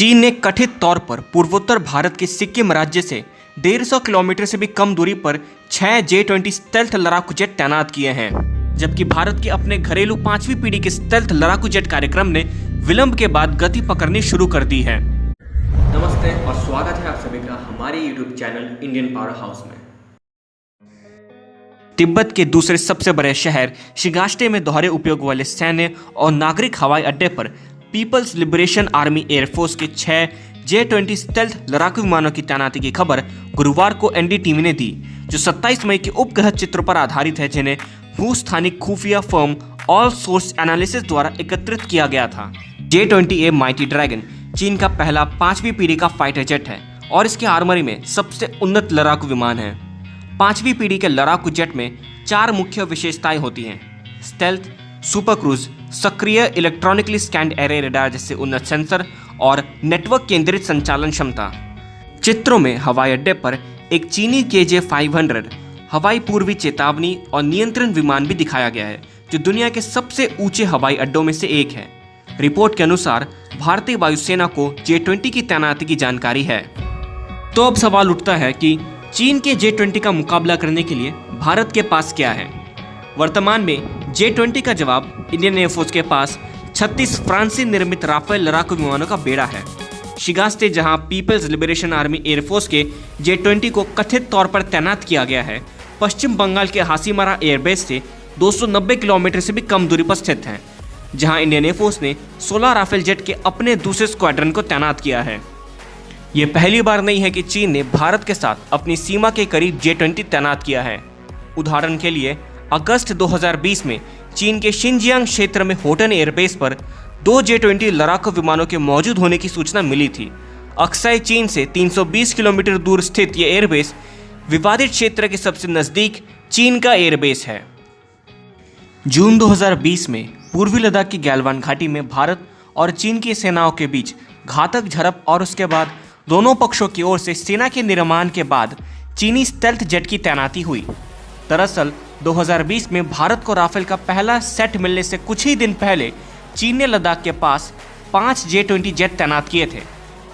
चीन ने कथित तौर पर पूर्वोत्तर भारत के सिक्किम राज्य से 150 किलोमीटर से भी कम दूरी पर 6 J-20 स्टेल्थ लड़ाकू जेट तैनात किए हैं, जबकि भारत के अपने घरेलू 5वीं पीढ़ी के स्टेल्थ लड़ाकू जेट कार्यक्रम ने विलंब के बाद गति पकड़नी शुरू कर दी है। नमस्ते और स्वागत है आप सभी का हमारे YouTube channel Indian power house में। तिब्बत के दूसरे सबसे बड़े शहर शिगास्टे में दोहरे उपयोग वाले सैन्य और नागरिक हवाई अड्डे पर पीपल्स लिबरेशन आर्मी एयरफोर्स के 6 J-20 स्टेल्थ लड़ाकू विमानों की तैनाती की खबर गुरुवार को एनडीटीवी ने दी, जो 27 मई के उपग्रह चित्रों पर आधारित है, जिन्हें भूस्थानिक खुफिया फर्म ऑल सोर्स एनालिसिस द्वारा एकत्रित किया गया था। J-20A माइटी ड्रैगन चीन का पहला 5वीं पीढ़ी का फाइटर जेट है और इसके आर्मरी में सबसे उन्नत लड़ाकू विमान है। 5वीं पीढ़ी के लड़ाकू जेट में 4 मुख्य विशेषताएं होती हैं: स्टेल्थ, सुपर क्रूज, सक्रिय इलेक्ट्रॉनिकली स्कैन्ड एरे रेडार जैसे उन्नत सेंसर और नेटवर्क केंद्रित संचालन क्षमता। चित्रों में हवाई अड्डे पर एक चीनी KJ-500 हवाई पूर्वी चेतावनी और नियंत्रण विमान भी दिखाया गया है, जो दुनिया के सबसे ऊंचे हवाई अड्डों में से एक है। रिपोर्ट के अनुसार भारतीय वायुसेना को J-20 की तैनाती की जानकारी है। तो अब सवाल उठता है कि चीन के J-20 का मुकाबला करने के लिए भारत के पास क्या है। वर्तमान में J-20 का जवाब इंडियन एयरफोर्स के पास 36 फ्रांसीसी निर्मित राफेल लड़ाकू विमानों का बेड़ा है। शिगास्टे, जहां पीपल्स लिबरेशन आर्मी एयरफोर्स के J-20 को कथित तौर पर तैनात किया गया है, पश्चिम बंगाल के हासीमारा एयरबेस से 290 किलोमीटर से भी कम दूरी पर स्थित है, जहां इंडियन एयरफोर्स ने 16 राफेल जेट के अपने दूसरे स्क्वाड्रन को तैनात किया है। ये पहली बार नहीं है कि चीन ने भारत के साथ अपनी सीमा के करीब J-20 तैनात किया है। उदाहरण के लिए अगस्त 2020 में चीन के शिनजियांग क्षेत्र में होटन एयरबेस पर 2 J-20 लड़ाकू विमानों के मौजूद होने की सूचना मिली थी। अक्साई चीन से 320 किलोमीटर दूर स्थित ये एयरबेस विवादित क्षेत्र के सबसे नज़दीक चीन का एयरबेस है। जून 2020 में पूर्वी लद्दाख की गैलवान घाटी में भारत और चीन की सेनाओं के बीच घातक झड़प और उसके बाद दोनों पक्षों की ओर से सेना के निर्माण के बाद चीनी स्टेल्थ जेट की तैनाती हुई। दरअसल 2020 में भारत को राफेल का पहला सेट मिलने से कुछ ही दिन पहले चीन ने लद्दाख के पास 5 J-20 जेट तैनात किए थे।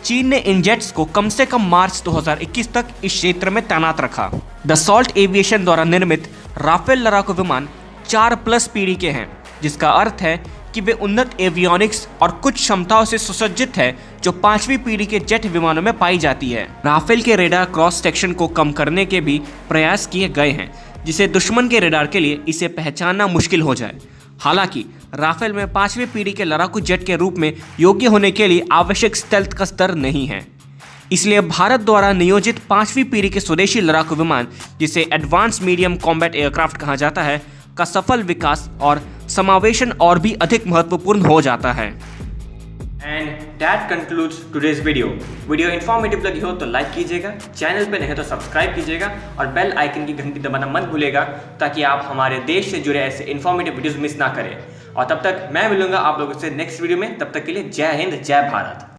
चीन ने इन जेट्स को कम से कम मार्च 2021 तक इस क्षेत्र में तैनात रखा। दसॉल्ट एविएशन द्वारा निर्मित राफेल लड़ाकू विमान 4+ पीढ़ी के हैं, जिसका अर्थ है कि वे उन्नत एवियोनिक्स और कुछ क्षमताओं से सुसज्जित है जो 5वीं पीढ़ी के जेट विमानों में पाई जाती है। राफेल के रेडार क्रॉस सेक्शन को कम करने के भी प्रयास किए गए हैं, जिसे दुश्मन के रेडार के लिए इसे पहचानना मुश्किल हो जाए। हालांकि राफेल में 5वीं पीढ़ी के लड़ाकू जेट के रूप में योग्य होने के लिए आवश्यक स्टेल्थ का स्तर नहीं है। इसलिए भारत द्वारा नियोजित 5वीं पीढ़ी के स्वदेशी लड़ाकू विमान, जिसे एडवांस मीडियम कॉम्बैट एयरक्राफ्ट कहा जाता है, का सफल विकास और समावेशन और भी अधिक महत्वपूर्ण हो जाता है। And that concludes today's video informative लगी हो तो लाइक कीजिएगा, चैनल पे नहीं तो सब्सक्राइब कीजिएगा और बेल आइकन की घंटी दबाना मत भूलिएगा, ताकि आप हमारे देश से जुड़े ऐसे इन्फॉर्मेटिव वीडियोस मिस ना करें। और तब तक मैं मिलूंगा आप लोगों से नेक्स्ट वीडियो में। तब तक के लिए जय हिंद, जय भारत।